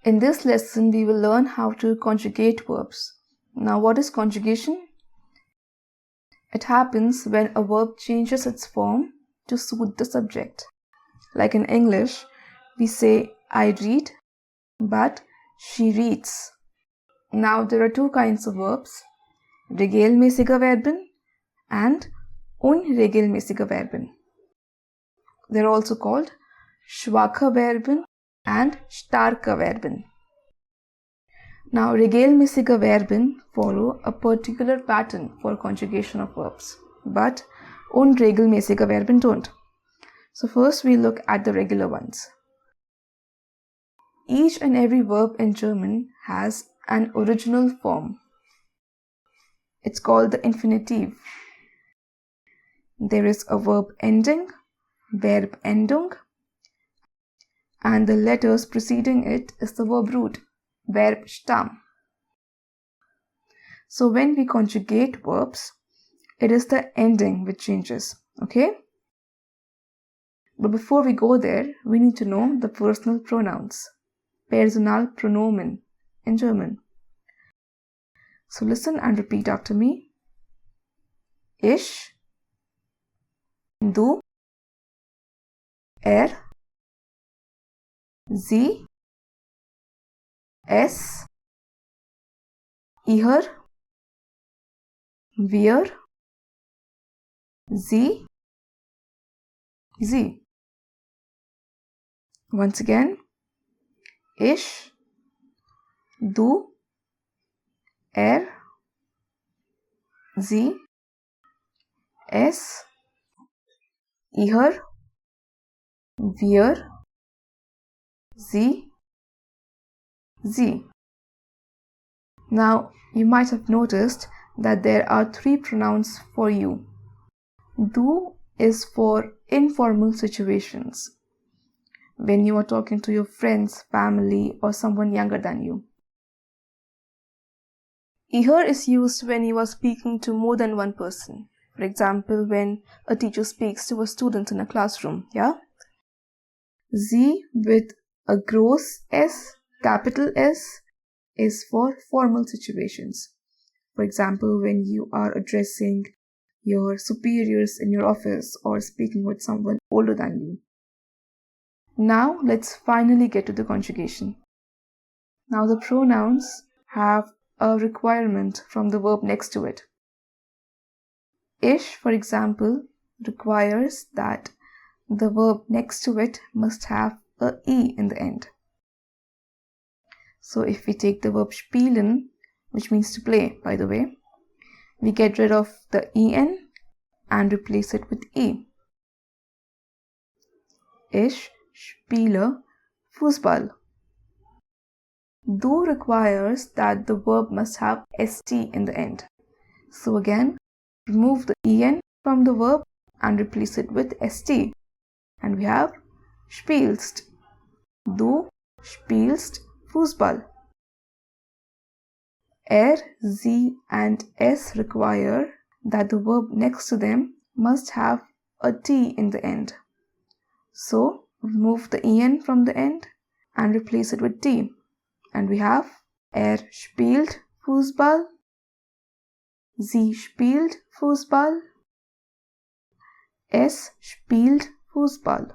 In this lesson, we will learn how to conjugate verbs. Now, what is conjugation? It happens when a verb changes its form to suit the subject. Like in English, we say I read, but she reads. Now, there are two kinds of verbs, regelmäßige Verben and unregelmäßige Verben. They're also called schwache Verben and starke Verben. Now, regelmäßige Verben follow a particular pattern for conjugation of verbs, but unregelmäßige Verben don't. So first we look at the regular ones. Each and every verb in German has an original form. It's called the infinitive. There is a verb ending, Verbendung, and the letters preceding it is the verb root, Verbstamm. So when we conjugate verbs, it is the ending which changes, okay? But before we go there, we need to know the personal pronouns, Personalpronomen in German. So listen and repeat after me. Ich, du, sie, es, ihr, wir, sie. Once again, ich, du, sie, es, ihr, wir, sie. Now, you might have noticed that there are three pronouns for you. Du is for informal situations, when you are talking to your friends, family, or someone younger than you. Ihr is used when you are speaking to more than one person. For example, when a teacher speaks to a student in a classroom, yeah? Sie with a gross S, capital S, is for formal situations. For example, when you are addressing your superiors in your office or speaking with someone older than you. Now, let's finally get to the conjugation. Now, the pronouns have a requirement from the verb next to it. Ich, for example, requires that the verb next to it must have a E in the end. So, if we take the verb spielen, which means to play, by the way, we get rid of the en and replace it with e. Ich spiele Fußball. Du requires that the verb must have st in the end. So again, remove the en from the verb and replace it with st. And we have spielst. Du spielst Fußball. Sie and es require that the verb next to them must have a t in the end. So, remove the en from the end and replace it with t. And we have spielt Fußball, sie spielt Fußball, es spielt Fußball.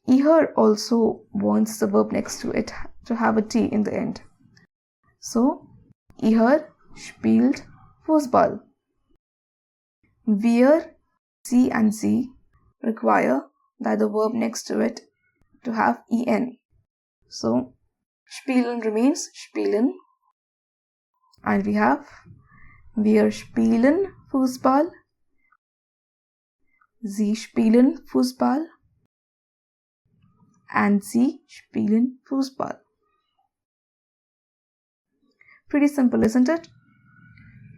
Ihr also wants the verb next to it to have a t in the end. So, ihr spielt Fußball. Wir, sie and sie require that the verb next to it to have en. So, spielen remains spielen. And we have wir spielen Fußball, sie spielen Fußball, and sie spielen Fußball. Pretty simple, isn't it?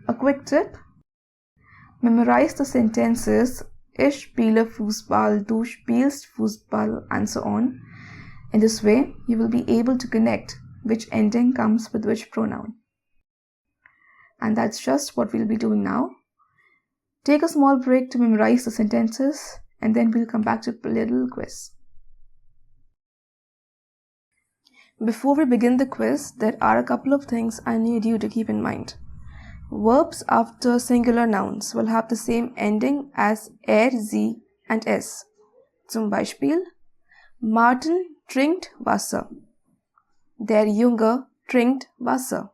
A quick tip. Memorize the sentences Ich spiele Fußball, du spielst Fußball, and so on. In this way, you will be able to connect which ending comes with which pronoun. And that's just what we'll be doing now. Take a small break to memorize the sentences, and then we'll come back to a little quiz. Before we begin the quiz, there are a couple of things I need you to keep in mind. Verbs after singular nouns will have the same ending as er, sie and es. Zum Beispiel: Martin trinkt Wasser. Der Junge trinkt Wasser.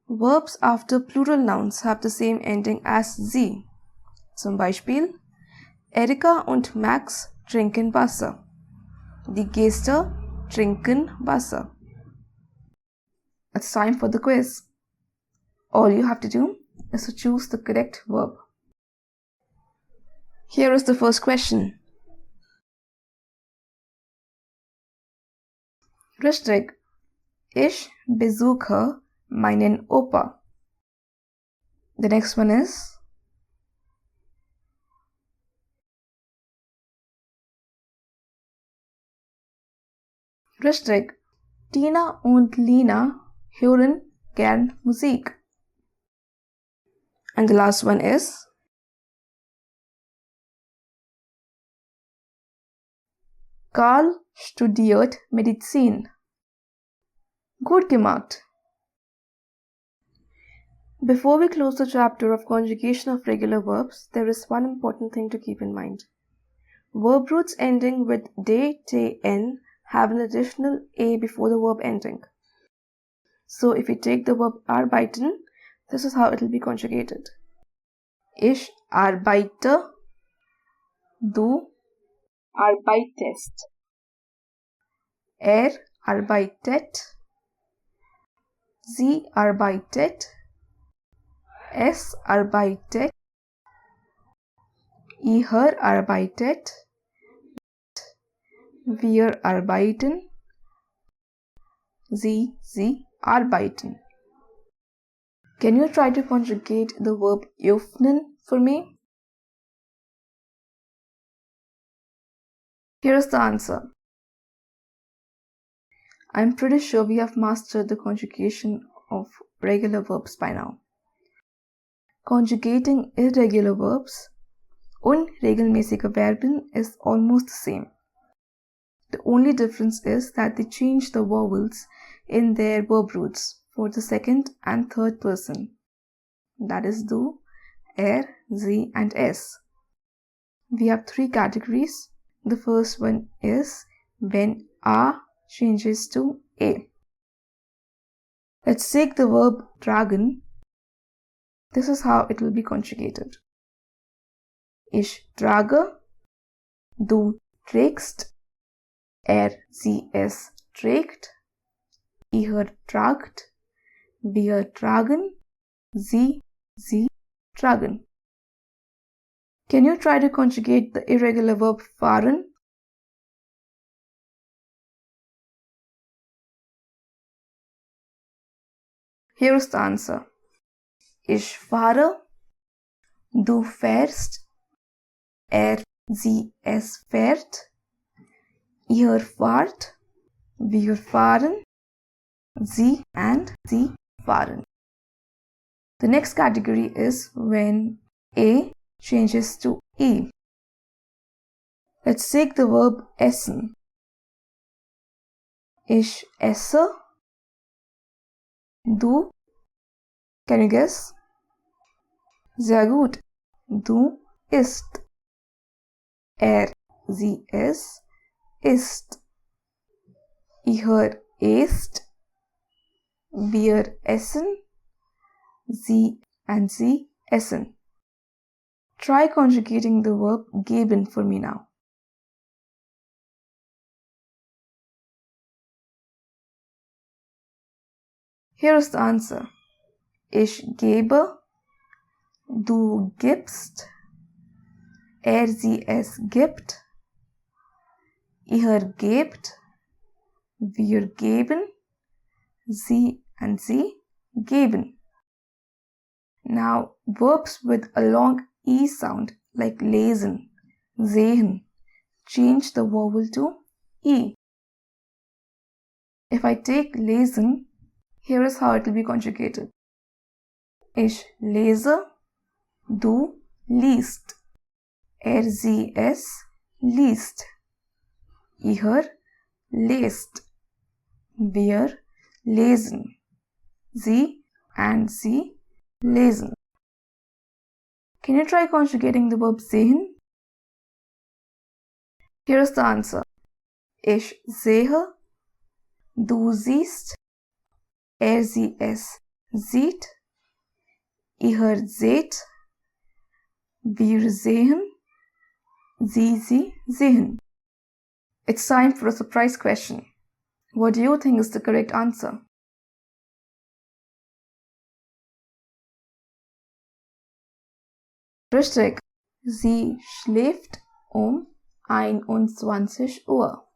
Verbs after plural nouns have the same ending as sie. Zum Beispiel: Erika und Max trinken Wasser. Die Gäste trinken Wasser. It's time for the quiz. All you have to do is to choose the correct verb. Here is the first question. Richtig. Ich besuche meinen Opa. The next one is: Richtig. Tina und Lina hören gern Musik. And the last one is: Karl studiert Medizin. Gut gemacht. Before we close the chapter of conjugation of regular verbs, there is one important thing to keep in mind. Verb roots ending with de, te, n have an additional a before the verb ending. So if we take the verb arbeiten, this is how it will be conjugated. Ich arbeite. Du arbeitest. Er arbeitet. Sie arbeitet. Es arbeitet. Ihr arbeitet. Wir arbeiten. Sie arbeiten. Can you try to conjugate the verb öffnen for me? Here is the answer. I'm pretty sure we have mastered the conjugation of regular verbs by now. Conjugating irregular verbs, unregelmäßige Verben, is almost the same. The only difference is that they change the vowels in their verb roots for the second and third person. That is du, er, sie and es. We have three categories. The first one is when a changes to a. Let's take the verb tragen. This is how it will be conjugated. Ich trage. Du trägst. Er, sie, es trägt. Ihr tragt. Wir tragen. Sie tragen. Can you try to conjugate the irregular verb fahren? Here is the answer. Ich fahre. Du fährst. Er, sie, es fährt. Ihr fahrt. Wir fahren. Sie fahren. The next category is when a changes to e. Let's take the verb essen. Ich esse. Du. Can you guess? Sehr gut. Du isst. Er, sie, es isst. Ihr esst. Wir essen. Sie essen. Try conjugating the verb geben for me now. Here is the answer. Ich gebe. Du gibst. Er, sie, es gibt. Ihr gebt. Wir geben. Sie geben. Now, verbs with a long E sound like lesen, sehen, change the vowel to E. If I take lesen, here is how it will be conjugated. Ich lese. Du liest. Er, sie, es liest. Ihr lest. Wir lesen. Sie and sie lesen. Can you try conjugating the verb sehen? Here is the answer. Ich sehe, du siehst, sie es sieht, ihr seht, wir sehen, sie sehen. It's time for a surprise question. What do you think is the correct answer? Richtig. Sie schläft um 21 Uhr.